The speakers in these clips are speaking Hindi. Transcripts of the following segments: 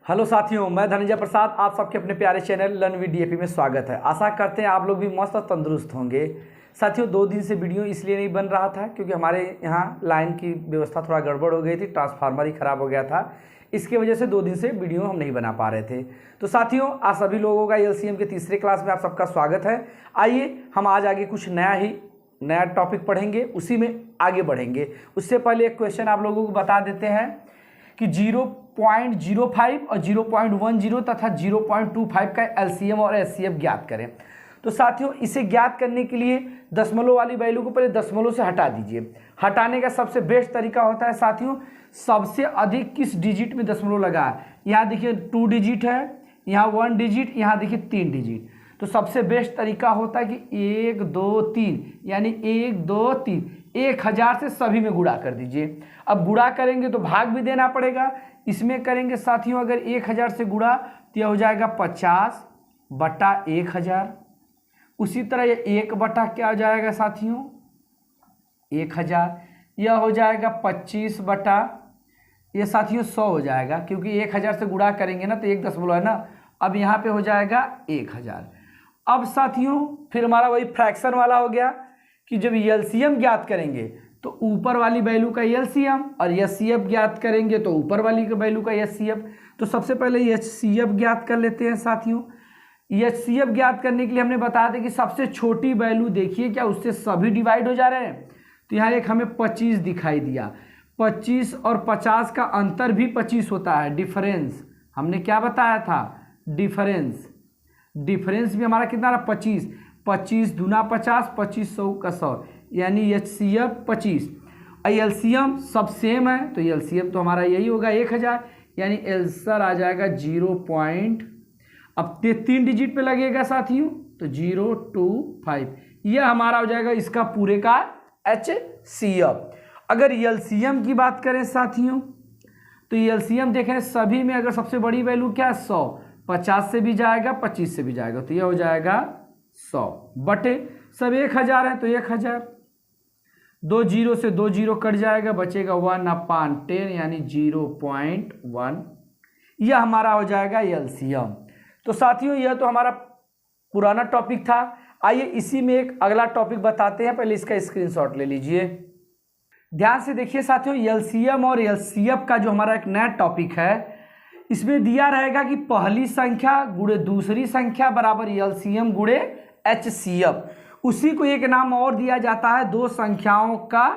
हेलो साथियों, मैं धनंजय प्रसाद आप सबके अपने प्यारे चैनल लर्न विद डीएपी में स्वागत है। आशा करते हैं आप लोग भी मस्त और तंदुरुस्त होंगे। साथियों, 2 दिन से वीडियो इसलिए नहीं बन रहा था क्योंकि हमारे यहाँ लाइन की व्यवस्था थोड़ा गड़बड़ हो गई थी, ट्रांसफार्मर ही ख़राब हो गया था। इसकी वजह से 2 दिन से वीडियो हम नहीं बना पा रहे थे। तो साथियों, आज सभी लोगों का एलसीएम के तीसरे क्लास में आप सबका स्वागत है। आइए हम आज आगे कुछ नया टॉपिक पढ़ेंगे, उसी में आगे बढ़ेंगे। उससे पहले एक क्वेश्चन आप लोगों को बता देते हैं कि 0.05 और 0.10 तथा 0.25 का एलसीएम और एचसीएफ ज्ञात करें। तो साथियों, इसे ज्ञात करने के लिए दशमलव वाली वैल्यू को पहले दशमलव से हटा दीजिए। हटाने का सबसे बेस्ट तरीका होता है साथियों, सबसे अधिक किस डिजिट में दशमलव लगा है। यहाँ देखिए 2 डिजिट है, यहाँ 1 डिजिट, यहाँ देखिए 3 डिजिट। तो सबसे बेस्ट तरीका होता है कि 1 2 3 यानी 1 2 3 1000 से सभी में गुणा कर दीजिए। अब गुणा करेंगे तो भाग भी देना पड़ेगा। इसमें करेंगे साथियों, अगर 1000 से गुणा तो यह हो जाएगा 50/1000। उसी तरह ये 1 बटा क्या हो जाएगा साथियों, 1000। यह हो जाएगा 25 बटा ये साथियों 100 हो जाएगा, क्योंकि 1000 से गुणा करेंगे ना तो 1 दशमलव है ना। अब यहाँ पे हो जाएगा 1000। अब साथियों फिर हमारा वही फ्रैक्शन वाला हो गया कि जब एलसीएम ज्ञात करेंगे तो ऊपर वाली वैल्यू का एलसीएम और एचसीएफ ज्ञात करेंगे तो ऊपर वाली का वैल्यू का एचसीएफ। तो सबसे पहले एचसीएफ ज्ञात कर लेते हैं साथियों। एचसीएफ ज्ञात करने के लिए हमने बताया था कि सबसे छोटी वैल्यू देखिए क्या उससे सभी डिवाइड हो जा रहे हैं। तो यहाँ एक हमें 25 दिखाई दिया। 25 और 50 का अंतर भी 25 होता है, डिफरेंस। हमने क्या बताया था, डिफरेंस भी हमारा कितना रहा, 25। 25 दूना 50, 25 100 का 100 यानी एचसीएफ 25। एलसीएम सब सेम है तो एलसीएम तो हमारा यही होगा 1000, यानी आंसर आ जाएगा 0. अब 3 डिजिट पे लगेगा साथियों तो 025। यह हमारा हो जाएगा इसका पूरे का एचसीएफ। अगर एलसीएम की बात करें साथियों तो एलसीएम देखें सभी में, अगर सबसे बड़ी वैल्यू क्या है 100, 50 से भी जाएगा 25 से भी जाएगा तो यह हो जाएगा 100 बटे सब 1000 है तो 1000। 2 0 से 2 0 कट जाएगा, बचेगा 1/10 यानी 0.1। यह हमारा हो जाएगा एलसीएम। तो साथियों यह तो हमारा पुराना टॉपिक था। आइए इसी में एक अगला टॉपिक बताते हैं, पहले इसका स्क्रीनशॉट ले लीजिए। ध्यान से देखिए साथियों, एलसीएम और एचसीएफ का जो हमारा एक नया टॉपिक है, इसमें दिया रहेगा कि पहली संख्या गुणे दूसरी संख्या बराबर एलसीएम गुणे एचसीएफ। उसी को एक नाम और दिया जाता है, 2 संख्याओं का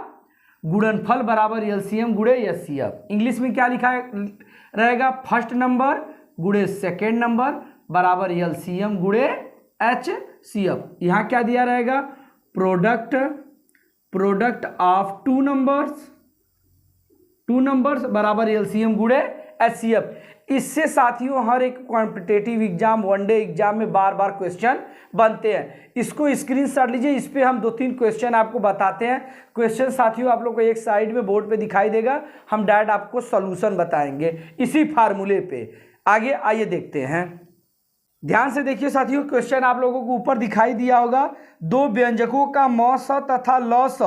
गुणनफल बराबर एलसीएम गुणे एचसीएफ। इंग्लिश में क्या लिखा रहेगा, फर्स्ट नंबर गुणे सेकेंड नंबर बराबर एलसीएम गुणे एचसीएफ। यहाँ क्या दिया रहेगा, प्रोडक्ट ऑफ 2 नंबर्स बराबर एलसीएम गुणे एचसीएफ। इससे साथियों हर एक कॉम्पिटिटिव एग्जाम, वनडे एग्जाम में बार बार क्वेश्चन बनते हैं। इसको स्क्रीनशॉट लीजिए, इस पे हम 2-3 क्वेश्चन आपको बताते हैं। क्वेश्चन साथियों आप लोग को एक साइड में बोर्ड पे दिखाई देगा, हम डायरेक्ट आपको सॉल्यूशन बताएंगे इसी फार्मूले पे। आगे आइए देखते हैं। ध्यान से देखिए साथियों, क्वेश्चन आप लोगों को ऊपर दिखाई दिया होगा। 2 व्यंजकों का मौस तथा लॉस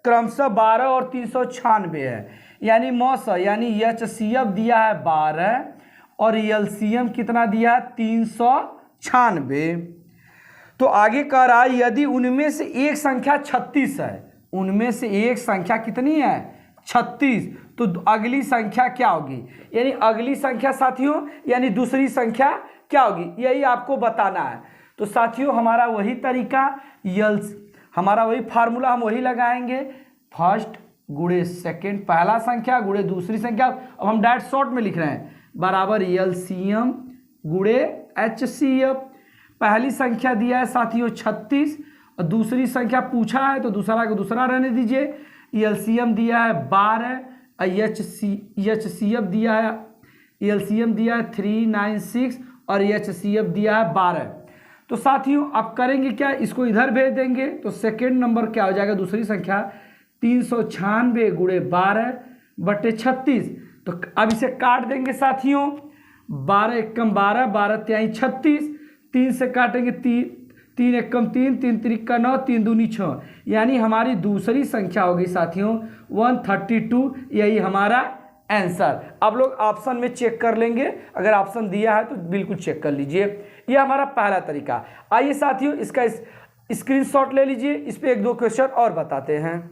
क्रमशः 12 और 396 है, यानी मौस यानी एचसीएफ दिया है 12 और एलसीएम कितना दिया है 396। तो आगे कह रहा है यदि उनमें से एक संख्या 36 है, उनमें से एक संख्या कितनी है 36, तो अगली संख्या क्या होगी, यानी अगली संख्या साथियों यानी दूसरी संख्या क्या होगी, यही आपको बताना है। तो साथियों हमारा वही तरीका, हमारा वही फार्मूला हम वही लगाएंगे, फर्स्ट गुणे सेकेंड, पहला संख्या गुणे दूसरी संख्या। अब हम डायरेक्ट शॉर्ट में लिख रहे हैं बराबर एलसीएम गुणे एचसीएफ। पहली संख्या दिया है साथियों 36 और दूसरी संख्या पूछा है तो दूसरा को दूसरा रहने दीजिए। एलसीएम दिया है 12 और एचसीएफ दिया है, एलसीएम दिया है 396 और एचसीएफ दिया है 12। तो साथियों अब करेंगे क्या, इसको इधर भेज देंगे तो सेकेंड नंबर क्या हो जाएगा, दूसरी संख्या 396 गुणे 12 बटे 36। तो अब इसे काट देंगे साथियों, 12 एकम 12, 12 तिहाई 36, 3 से काटेंगे 3 एकम 3, 3 त्रिका 9, 3 दूनी 6, यानी हमारी दूसरी संख्या होगी साथियों 132। यही हमारा आंसर। अब लोग ऑप्शन में चेक कर लेंगे, अगर ऑप्शन दिया है तो बिल्कुल चेक कर लीजिए। यह हमारा पहला तरीका। आइए साथियों इसका स्क्रीनशॉट ले लीजिए, इस पे एक दो क्वेश्चन और बताते हैं।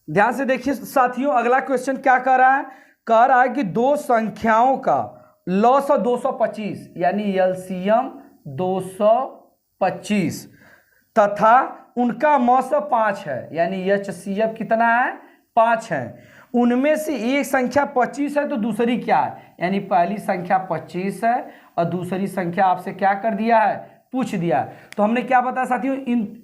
ध्यान से देखिए साथियों, अगला क्वेश्चन क्या कह रहा है, कह रहा है कि दो संख्याओं का लॉस 225 यानी एलसीएम 225 तथा उनका मौस 5 है यानी एचसीएफ कितना है, 5 है। उनमें से एक संख्या 25 है तो दूसरी क्या है, यानी पहली संख्या 25 है और दूसरी संख्या आपसे क्या कर दिया है, पूछ दिया। तो हमने क्या बताया साथियों,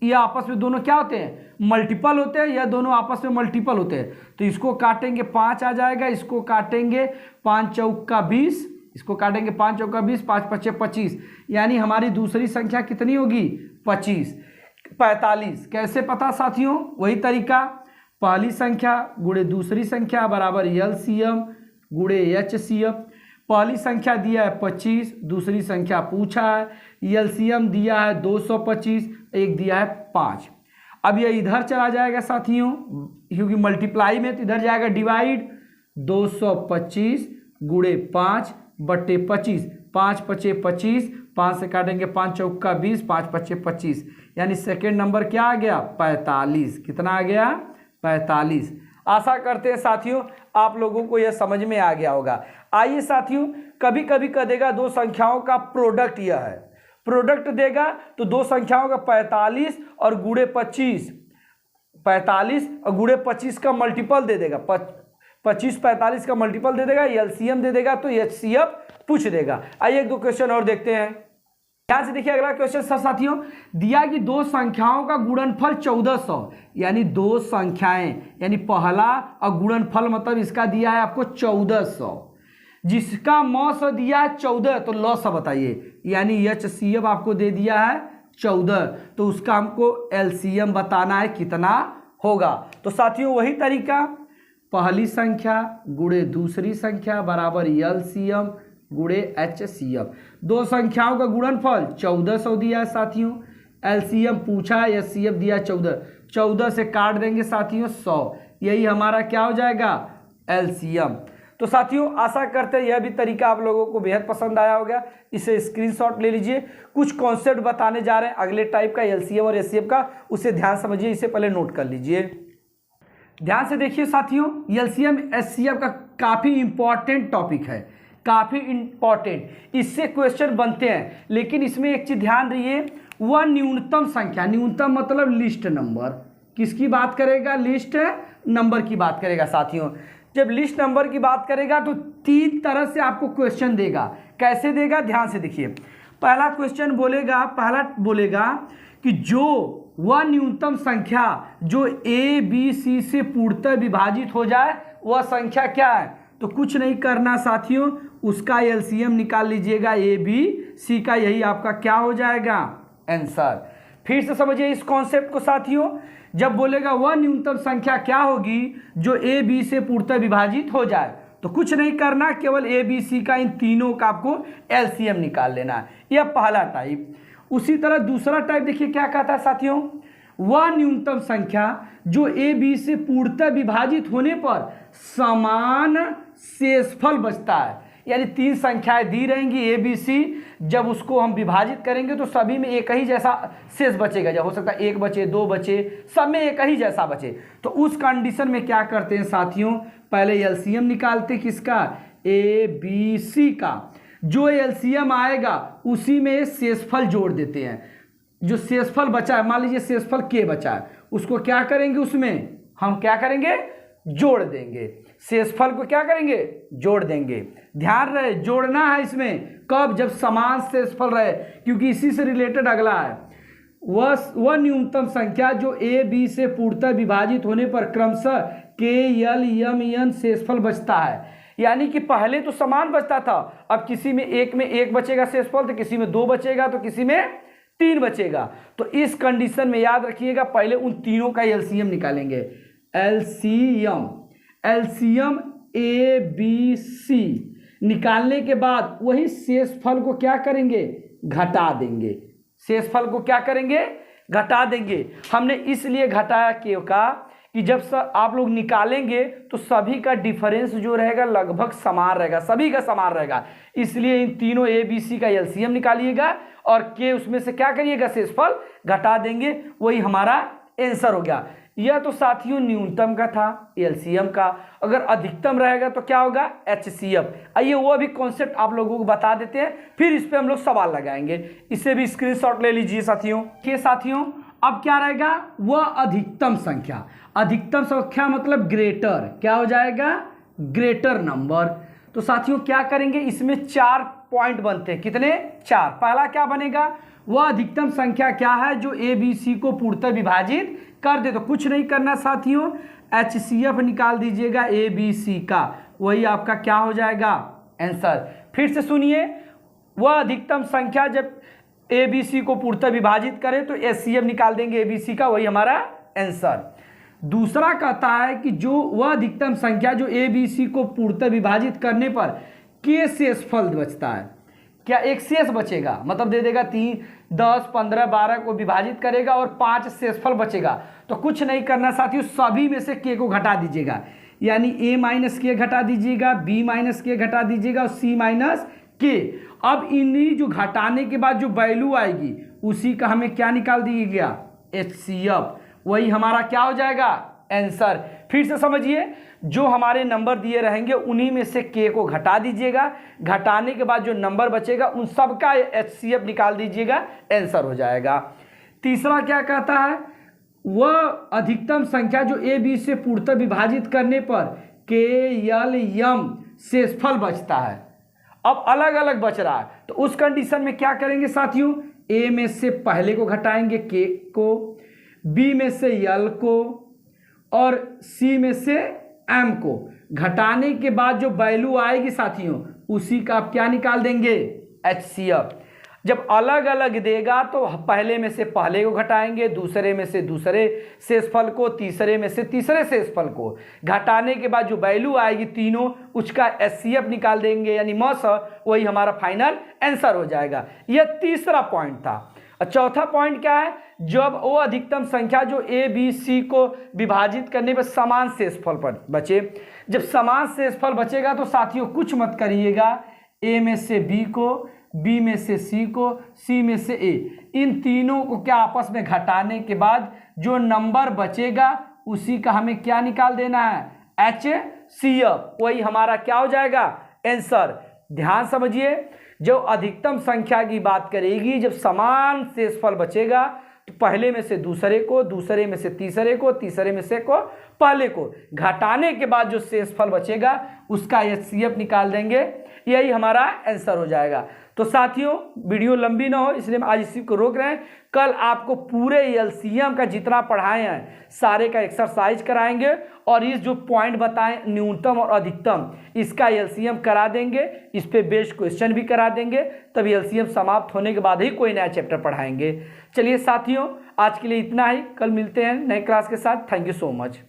ये आपस में दोनों क्या होते हैं, मल्टीपल होते हैं, या दोनों आपस में मल्टीपल होते हैं। तो इसको काटेंगे 5 आ जाएगा, इसको काटेंगे 5 चौका 20, इसको काटेंगे 5 चौका 20, 5 पचे 25, यानी हमारी दूसरी संख्या कितनी होगी, 25। 45 कैसे पता साथियों, वही तरीका, पहली संख्या गुणे दूसरी संख्या बराबर एलसीएम गुणे एचसीएफ। पहली संख्या दिया है 25, दूसरी संख्या पूछा है, एलसीएम दिया है 225, एक दिया है 5। अब ये इधर चला जाएगा साथियों, क्योंकि मल्टीप्लाई में, तो इधर जाएगा डिवाइड, 225 गुणे 5 बट्टे 25, 5 पचे 25, 5 से काटेंगे 5 चौका 20, 5 पचे 25, यानी सेकेंड नंबर क्या आ गया, 45। कितना आ गया, 45। आशा करते हैं साथियों आप लोगों को यह समझ में आ गया होगा। आइए साथियों, कभी कभी कह देगा दो संख्याओं का प्रोडक्ट यह है, प्रोडक्ट देगा तो दो संख्याओं का 45 और गुणे 25, 45 और गुणे 25 का मल्टीपल दे देगा, 25 45 का मल्टीपल दे देगा, एलसीएम दे देगा, तो एचसीएफ पूछ देगा। आइए एक दो क्वेश्चन और देखते हैं। ध्यान से देखिए अगला क्वेश्चन सब साथियों, दिया कि दो संख्याओं का गुणनफल 1400, यानी दो संख्याएं, यानी पहला और गुणनफल मतलब इसका दिया है आपको 1400, जिसका मौस दिया है 14, तो लॉस बताइए, यानी एचसीएफ आपको दे दिया है 14, तो उसका हमको एलसीएम बताना है कितना होगा। तो साथियों वही तरीका, पहली संख्या गुणे दूसरी संख्या बराबर एलसीएम गुणे एचसीएफ। दो संख्याओं का गुणनफल 1400 दिया है साथियों, एलसीएम पूछा है, एचसीएफ दिया 14, 14 से काट देंगे साथियों 100, यही हमारा क्या हो जाएगा, एलसीएम। तो साथियों आशा करते हैं यह भी तरीका आप लोगों को बेहद पसंद आया होगा, इसे स्क्रीनशॉट ले लीजिए। कुछ कॉन्सेप्ट बताने जा रहे हैं अगले टाइप का, एलसीएम और एचसीएफ का, उसे ध्यान समझिए, इसे पहले नोट कर लीजिए। ध्यान से देखिए साथियों, एलसीएम एचसीएफ का काफ़ी इंपॉर्टेंट टॉपिक है, काफ़ी इंपॉर्टेंट, इससे क्वेश्चन बनते हैं। लेकिन इसमें एक चीज़ ध्यान रहिए, वह न्यूनतम संख्या, न्यूनतम मतलब लिस्ट नंबर, किसकी बात करेगा, लिस्ट नंबर की बात करेगा साथियों। जब लिस्ट नंबर की बात करेगा तो 3 तरह से आपको क्वेश्चन देगा। कैसे देगा, ध्यान से देखिए। पहला क्वेश्चन बोलेगा, पहला बोलेगा कि जो वह न्यूनतम संख्या जो ए बी सी से पूर्णतः विभाजित हो जाए वह संख्या क्या है, तो कुछ नहीं करना साथियों, उसका एलसीएम निकाल लीजिएगा, ए बी सी का, यही आपका क्या हो जाएगा, आंसर। फिर से समझिए इस कॉन्सेप्ट को साथियों, जब बोलेगा वह न्यूनतम संख्या क्या होगी जो ए बी से पूर्णतः विभाजित हो जाए, तो कुछ नहीं करना, केवल ए बी सी का, इन तीनों का आपको एलसीएम निकाल लेना है। यह पहला टाइप। उसी तरह दूसरा टाइप देखिए क्या कहता है साथियों, वह न्यूनतम संख्या जो ए बी से पूर्णतः विभाजित होने पर समान शेषफल बचता है, यानी 3 संख्याएं दी रहेंगी ए बी सी, जब उसको हम विभाजित करेंगे तो सभी में एक ही जैसा शेष बचेगा, जब हो सकता है 1 बचे 2 बचे, सब में एक ही जैसा बचे। तो उस कंडीशन में क्या करते हैं साथियों, पहले एलसीएम निकालते किसका, ए बी सी का, जो एलसीएम आएगा उसी में शेषफल जोड़ देते हैं। जो शेषफल बचा है, मान लीजिए शेषफल के बचा है, उसको क्या करेंगे, उसमें हम क्या करेंगे, जोड़ देंगे। शेषफल को क्या करेंगे, जोड़ देंगे। ध्यान रहे जोड़ना है इसमें, कब, जब समान शेषफल रहे, क्योंकि इसी से रिलेटेड अगला है, वह न्यूनतम संख्या जो ए बी से पूर्णतः विभाजित होने पर क्रमशः के एल एम एन शेषफल बचता है। यानी कि पहले तो समान बचता था, अब किसी में एक बचेगा शेषफल, तो किसी में 2 बचेगा, तो किसी में 3 बचेगा। तो इस कंडीशन में याद रखिएगा, पहले उन तीनों का एलसीएम निकालेंगे। एलसीएम ए बी सी निकालने के बाद वही शेषफल को क्या करेंगे, घटा देंगे। शेषफल को क्या करेंगे, घटा देंगे। हमने इसलिए घटाया क्यों का कि जब आप लोग निकालेंगे तो सभी का डिफरेंस जो रहेगा लगभग समान रहेगा, सभी का समान रहेगा। इसलिए इन तीनों ए बी सी का एलसीएम निकालिएगा और के उसमें से क्या करिएगा, शेषफल घटा देंगे, वही हमारा आंसर हो गया। यह तो साथियों न्यूनतम का था एलसीएम का। अगर अधिकतम रहेगा तो क्या होगा, एचसीएफ। आइए वो भी कॉन्सेप्ट आप लोगों को बता देते हैं, फिर इस पे हम लोग सवाल लगाएंगे। इससे भी स्क्रीनशॉट ले लीजिए साथियों। ये साथियों अब क्या रहेगा, वह अधिकतम संख्या। अधिकतम संख्या मतलब ग्रेटर, क्या हो जाएगा, ग्रेटर नंबर। तो साथियों क्या करेंगे, इसमें 4 पॉइंट बनते हैं, कितने, 4। पहला क्या बनेगा, वह अधिकतम संख्या क्या है जो ए बी सी को पूर्णतः विभाजित कर दे। तो कुछ नहीं करना साथियों, एचसीएफ निकाल दीजिएगा ए बी सी का, वही आपका क्या हो जाएगा, आंसर। फिर से सुनिए, वह अधिकतम संख्या जब ए बी सी को पूर्णतः विभाजित करे तो एचसीएफ निकाल देंगे ए बी सी का, वही हमारा आंसर। दूसरा कहता है कि जो वह अधिकतम संख्या जो ए बी सी को पूर्णतः विभाजित करने पर के शेषफल बचता है। क्या एक शेष बचेगा, मतलब दे देगा 3, 10, 15, 12 को विभाजित करेगा और 5 शेषफल बचेगा। तो कुछ नहीं करना साथियों, सभी में से के को घटा दीजिएगा, यानी ए माइनस के घटा दीजिएगा, बी माइनस के घटा दीजिएगा और सी माइनस के। अब इन्हीं जो घटाने के बाद जो वैल्यू आएगी उसी का हमें क्या निकाल दीजिएगा, एचसीएफ, वही हमारा क्या हो जाएगा, आंसर। फिर से समझिए, जो हमारे नंबर दिए रहेंगे उन्हीं में से के को घटा दीजिएगा, घटाने के बाद जो नंबर बचेगा उन सब का एचसीएफ निकाल दीजिएगा, आंसर हो जाएगा। तीसरा क्या कहता है, वह अधिकतम संख्या जो ए बी से पूर्णतः विभाजित करने पर के एल एम शेषफल बचता है। अब अलग अलग बच रहा है, तो उस कंडीशन में क्या करेंगे साथियों, ए में से पहले को घटाएंगे के को, बी में से एल को और सी में से एम को। घटाने के बाद जो वैल्यू आएगी साथियों उसी का आप क्या निकाल देंगे, एचसीएफ। जब अलग अलग देगा तो पहले में से पहले को घटाएंगे, दूसरे में से दूसरे शेषफल को, तीसरे में से तीसरे शेषफल को। घटाने के बाद जो वैल्यू आएगी तीनों, उसका एचसीएफ निकाल देंगे, यानी मस, वही हमारा फाइनल आंसर हो जाएगा। यह तीसरा पॉइंट था। चौथा पॉइंट क्या है, जब वो अधिकतम संख्या जो ए बी सी को विभाजित करने पर समान शेषफल पर बचे। जब समान शेषफल बचेगा तो साथियों कुछ मत करिएगा, ए में से बी को, बी में से सी को, सी में से ए, इन तीनों को क्या आपस में घटाने के बाद जो नंबर बचेगा उसी का हमें क्या निकाल देना है, एचसीएफ, वही हमारा क्या हो जाएगा, आंसर। ध्यान समझिए, जो अधिकतम संख्या की बात करेगी, जब समान शेषफल बचेगा तो पहले में से दूसरे को, दूसरे में से तीसरे को, तीसरे में से को पहले को, घटाने के बाद जो शेषफल बचेगा उसका एचसीएफ निकाल देंगे, यही हमारा आंसर हो जाएगा। तो साथियों वीडियो लंबी ना हो इसलिए हम आज इसी को रोक रहे हैं। कल आपको पूरे एलसीएम का जितना पढ़ाए हैं सारे का एक्सरसाइज कराएंगे और इस जो पॉइंट बताएं न्यूनतम और अधिकतम, इसका एलसीएम करा देंगे, इस पे बेस्ड क्वेश्चन भी करा देंगे। तब एलसीएम समाप्त होने के बाद ही कोई नया चैप्टर पढ़ाएंगे। चलिए साथियों, आज के लिए इतना ही, कल मिलते हैं नए क्लास के साथ। Thank you so much.